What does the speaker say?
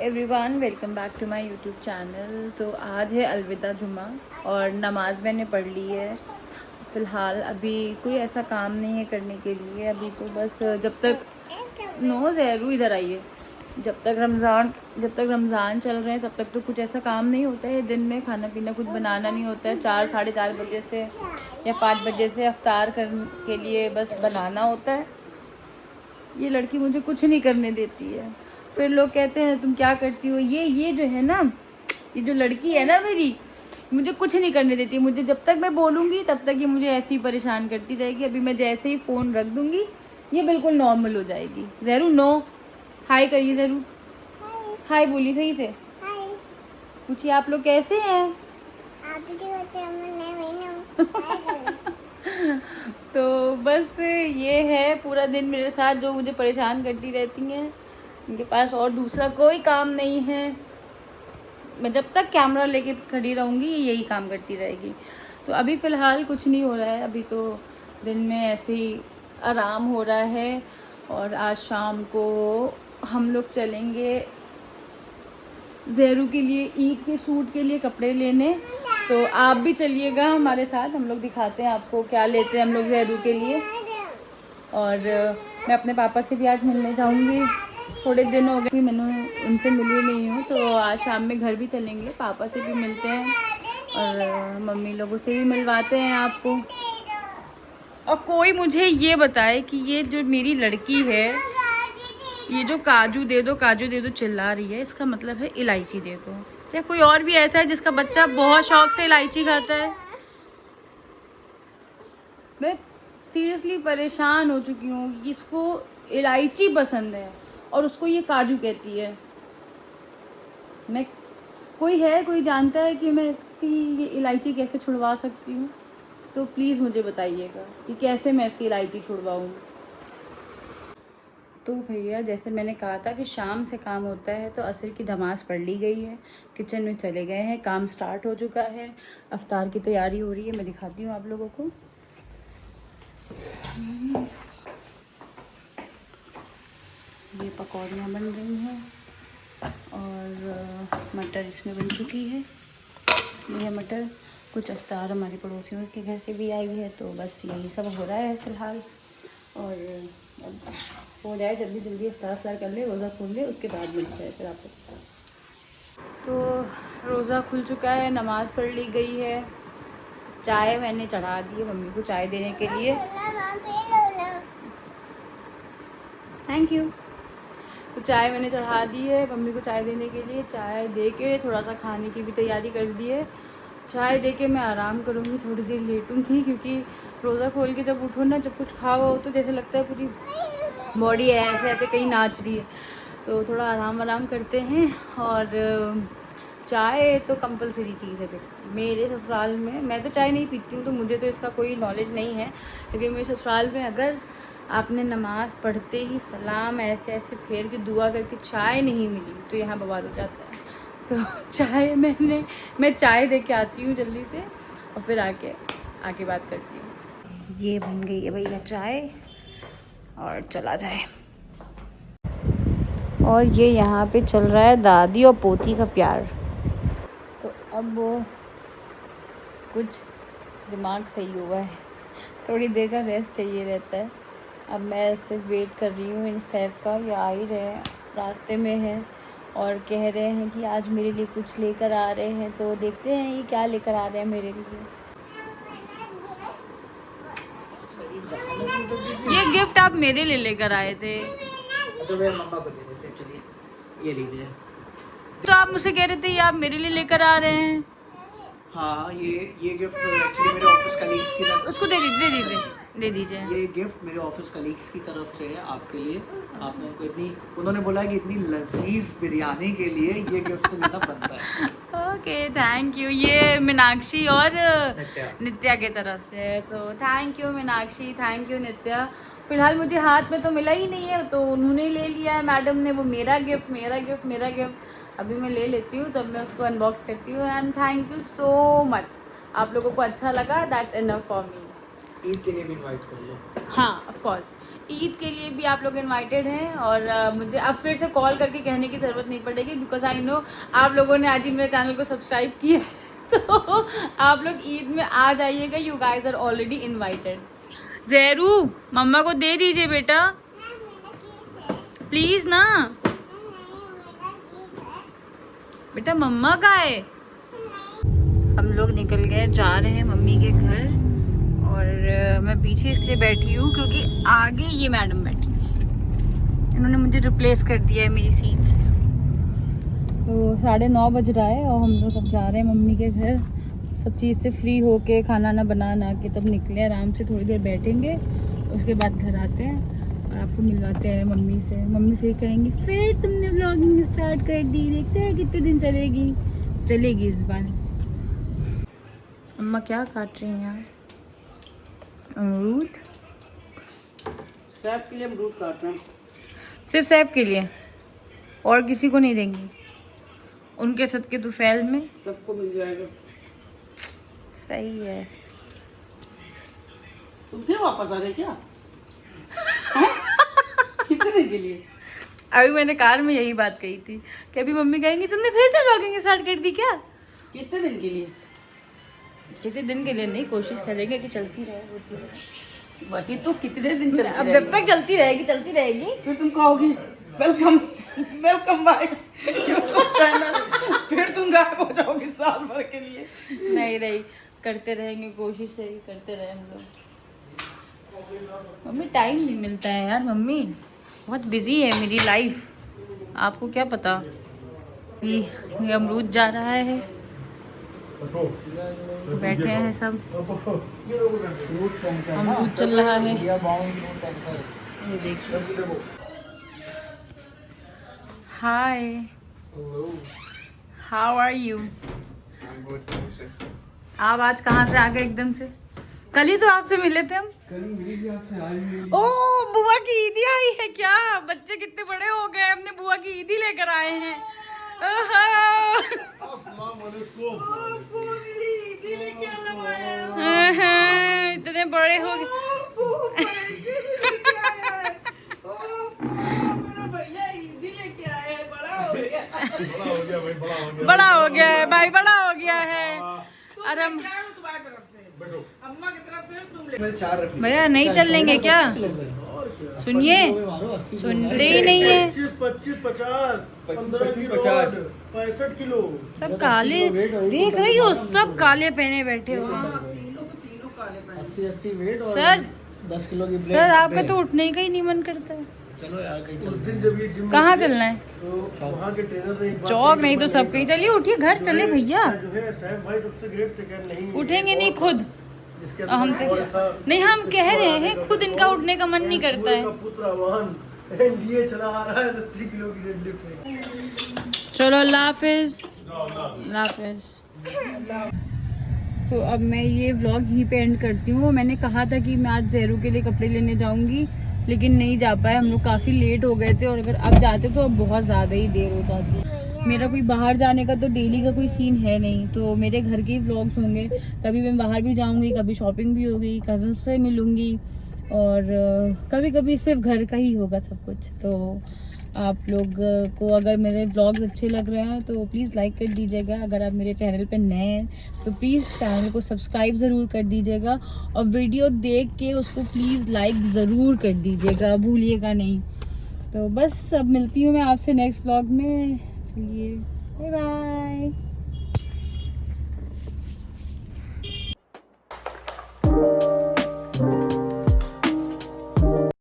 Everyone, welcome back to my YouTube channel. तो आज है अलविदा जुम्मा और नमाज़ मैंने पढ़ ली है। फ़िलहाल अभी कोई ऐसा काम नहीं है करने के लिए। अभी तो बस जब तक नो ज़हरू इधर आइए, जब तक रमज़ान चल रहे हैं तब तक तो कुछ ऐसा काम नहीं होता है। दिन में खाना पीना कुछ बनाना नहीं होता है। 4 साढ़े 4 बजे से या 5 बजे से अफ्तार करने के लिए बस बनाना होता है। ये लड़की मुझे कुछ नहीं करने देती है। फिर लोग कहते हैं तुम क्या करती हो। ये जो है ना, ये जो लड़की है ना मेरी, मुझे कुछ नहीं करने देती। मुझे जब तक मैं बोलूँगी तब तक ये मुझे ऐसे ही परेशान करती रहेगी। अभी मैं जैसे ही फ़ोन रख दूँगी ये बिल्कुल नॉर्मल हो जाएगी। ज़हरू नो, हाय करिए ज़रू, हाय बोलिए सही से। पूछिए आप लोग कैसे हैं। तो बस ये है पूरा दिन मेरे साथ जो मुझे परेशान करती रहती हैं। उनके पास और दूसरा कोई काम नहीं है। मैं जब तक कैमरा लेके खड़ी रहूँगी ये यही काम करती रहेगी। तो अभी फ़िलहाल कुछ नहीं हो रहा है। अभी तो दिन में ऐसे ही आराम हो रहा है। और आज शाम को हम लोग चलेंगे ज़हरू के लिए ईद के सूट के लिए कपड़े लेने। तो आप भी चलिएगा हमारे साथ, हम लोग दिखाते हैं आपको क्या लेते हैं हम लोग ज़हरू के लिए। और मैं अपने पापा से भी आज मिलने जाऊंगी। थोड़े दिन हो गए मैंने उनसे मिली नहीं हूँ, तो आज शाम में घर भी चलेंगे, पापा से भी मिलते हैं और मम्मी लोगों से भी मिलवाते हैं आपको। और कोई मुझे ये बताए कि ये जो मेरी लड़की है, ये जो काजू दे दो चिल्ला रही है, इसका मतलब है इलायची दे दो। क्या कोई और भी ऐसा है जिसका बच्चा बहुत शौक से इलायची खाता है? मैं सीरियसली परेशान हो चुकी हूँ। इसको इलायची पसंद है और उसको ये काजू कहती है। मैं कोई जानता है कि मैं इसकी ये इलायची कैसे छुड़वा सकती हूँ? तो प्लीज़ मुझे बताइएगा कि कैसे मैं इसकी इलायची छुड़वाऊँ। तो भैया जैसे मैंने कहा था कि शाम से काम होता है, तो असर की नमाज़ पढ़ ली गई है, किचन में चले गए हैं, काम स्टार्ट हो चुका है, अफ्तार की तैयारी हो रही है। मैं दिखाती हूँ आप लोगों को। ये पकौड़ियाँ बन रही हैं और मटर इसमें बन चुकी है। ये मटर कुछ अफ्तार हमारे पड़ोसियों के घर से भी आई है, तो बस यही सब हो रहा है फ़िलहाल। और हो जाए जल्दी जल्दी अफ्तार कर ले, रोज़ा खोल ले, उसके बाद मिलते हैं फिर आपके साथ। तो रोज़ा खुल चुका है, नमाज़ पढ़ ली गई है, चाय मैंने चढ़ा दी है मम्मी को चाय देने के लिए। Thank you. तो चाय मैंने चढ़ा दी है मम्मी को चाय देने के लिए। चाय दे के थोड़ा सा खाने की भी तैयारी कर दी है। चाय दे के मैं आराम करूँगी, थोड़ी देर लेटूँगी, क्योंकि रोज़ा खोल के जब उठो ना, जब कुछ खाओ तो जैसे लगता है पूरी बॉडी है ऐसे ऐसे कहीं नाच रही है। तो थोड़ा आराम करते हैं। और चाय तो कंपलसरी चीज़ है। देखो मेरे ससुराल में मैं तो चाय नहीं पीती हूँ, तो मुझे तो इसका कोई नॉलेज नहीं है, लेकिन मेरे ससुराल में अगर आपने नमाज़ पढ़ते ही सलाम ऐसे ऐसे फेर के दुआ करके चाय नहीं मिली तो यहाँ बवाल हो जाता है। तो चाय मैं चाय दे के आती हूँ जल्दी से और फिर आके बात करती हूँ। ये बन गई है भैया चाय और चला जाए। और ये यहाँ पे चल रहा है दादी और पोती का प्यार। तो अब वो कुछ दिमाग सही हुआ है, थोड़ी देर का रेस्ट चाहिए रहता है। अब मैं सिर्फ वेट कर रही हूँ इन सैफ का, ये आ ही रहे हैं, रास्ते में हैं और कह रहे हैं कि आज मेरे लिए कुछ लेकर आ रहे हैं। तो देखते हैं ये क्या लेकर आ रहे हैं मेरे लिए। ये गिफ्ट आप मेरे लिए लेकर आए थे, तो मेरे मम्मा को दे देते। चलिए ये लीजिए। तो आप मुझसे कह रहे थे ये आप मेरे लिए लेकर आ रहे हैं। हाँ ये गिफ्ट एक्चुअली मेरे ऑफिस कलीग्स की तरफ। उसको दे दीजिए। ये गिफ्ट मेरे ऑफिस कलीग्स की तरफ से है आपके लिए। आपने उनको उन्होंने बोला है कि इतनी लजीज बिरयानी के लिए ये गिफ्ट लेना बनता है। Okay thank you. ये मीनाक्षी और नित्या नित्या की तरफ से, तो thank you Meenakshi, thank you Nitya. फ़िलहाल मुझे हाथ में तो मिला ही नहीं है, तो उन्होंने ले लिया है मैडम ने, वो मेरा गिफ्ट। अभी मैं ले लेती हूँ, तब मैं उसको अनबॉक्स करती हूँ। And thank you so much, आप लोगों को अच्छा लगा, that's enough for me. Eid के लिए भी इनवाइट कर लो। हाँ ऑफ कोर्स, ईद के लिए भी आप लोग इनवाइटेड हैं और मुझे अब फिर से कॉल करके कहने की ज़रूरत नहीं पड़ेगी बिकॉज आई नो आप लोगों ने आज ही मेरे चैनल को सब्सक्राइब किया है तो आप लोग ईद में आ जाइएगा। You guys are already invited. Zahru मम्मा को दे दीजिए बेटा प्लीज़ ना। बेटा मम्मा का है। हम लोग निकल गए, जा रहे हैं मम्मी के घर और मैं पीछे इसलिए बैठी हूँ क्योंकि आगे ये मैडम बैठी है, इन्होंने मुझे रिप्लेस कर दिया है मेरी सीट से। तो 9:30 बज रहा है और हम लोग अब जा रहे हैं मम्मी के घर। सब चीज़ से फ्री होके खाना ना बना के तब निकले, आराम से थोड़ी देर बैठेंगे, उसके बाद घर आते हैं और आपको मिलवाते हैं मम्मी से। मम्मी फिर कहेंगी फिर तुमने व्लॉगिंग स्टार्ट कर दी, देखते हैं कितने दिन चलेगी इस बार। अम्मा क्या काट रही हैं यार? अमरूद? सैफ के लिए अमरूद काट रहे हैं। सिर्फ सैफ के लिए और किसी को नहीं देंगी? उनके सदके तो फैल में सबको मिल जाएगा। सही है। तुम फिर वापस आ रहे क्या? कितने दिन के लिए? अभी मैंने कार में यही बात कही थी कि अभी मम्मी कहेंगी तुमने फिर से व्लॉगिंग स्टार्ट कर दी क्या? कितने दिन के लिए? कितने दिन के लिए नहीं, कोशिश करेंगे कि चलती रहे। वही तो कितने दिन चलती अब जब तक चलती रहेगी फिर तुम कहोगी वेलकम बैक यूट्यूब चैनल, फिर तुम गायब हो जाओगी साल भर के लिए। नहीं करते रहेंगे, कोशिश से ही करते रहे हम लोग। मम्मी टाइम नहीं मिलता है यार, मम्मी बहुत बिजी है मेरी लाइफ, आपको क्या पता। ये अमरूद जा रहा है, बैठे हैं सब, अमरूद चल रहा है। ये देखिए। हाय, हाउ आर यू? आप आज कहाँ से आ गए एकदम से? कल ही तो आपसे मिले थे हम। ओ बुआ की ईदी आई है क्या? बच्चे कितने बड़े हो गए, हमने बुआ की ईदी लेकर आए हैं। इतने बड़े हो गए। बड़ा हो गया है भाई, बड़ा हो गया है। अरे भैया नहीं चल लेंगे क्या? सुनिए, सुनते ही नहीं है। 25, 50, 50, 65 किलो। सब काले देख रही हो, सब काले पहने बैठे हो। 80 वेट और सर 10 किलो की सर आपका तो उठने का ही नहीं मन करता है। चलो यार कहीं उस दिन जब ये जिम कहाँ चलना है? तो वहाँ के ट्रेनर ने चौक नहीं तो सब कहीं। चलिए उठिए, घर चले भैया। जो है सैफ भाई सबसे ग्रेट थे, क्या नहीं उठेंगे नहीं खुद, जिसके हमसे नहीं, हम कह रहे हैं खुद इनका उठने का मन नहीं करता है। पुत्र आह्वान एनडीए चला आ रहा है 80 किलो की डेडलिफ्ट में। चलो अल्लाह हाफिज, अल्लाह हाफिज। तो अब मैं ये व्लॉग यहीं पे एंड करती हूँ। मैंने कहा था कि मैं आज ज़हरू के लिए कपड़े लेने जाऊँगी, लेकिन नहीं जा पाए, हम लोग काफ़ी लेट हो गए थे और अगर अब जाते तो अब बहुत ज़्यादा ही देर हो जाती। मेरा कोई बाहर जाने का तो डेली का कोई सीन है नहीं, तो मेरे घर के ही व्लॉग्स होंगे। कभी मैं बाहर भी जाऊँगी, कभी शॉपिंग भी होगी, कज़न्स से मिलूँगी और कभी कभी सिर्फ घर का ही होगा सब कुछ। तो आप लोग को अगर मेरे व्लॉग्स अच्छे लग रहे हैं तो प्लीज़ लाइक कर दीजिएगा। अगर आप मेरे चैनल पे नए हैं तो प्लीज़ चैनल को सब्सक्राइब ज़रूर कर दीजिएगा और वीडियो देख के उसको प्लीज़ लाइक ज़रूर कर दीजिएगा, भूलिएगा नहीं। तो बस अब मिलती हूँ मैं आपसे नेक्स्ट व्लॉग में। चलिए बाय बाय।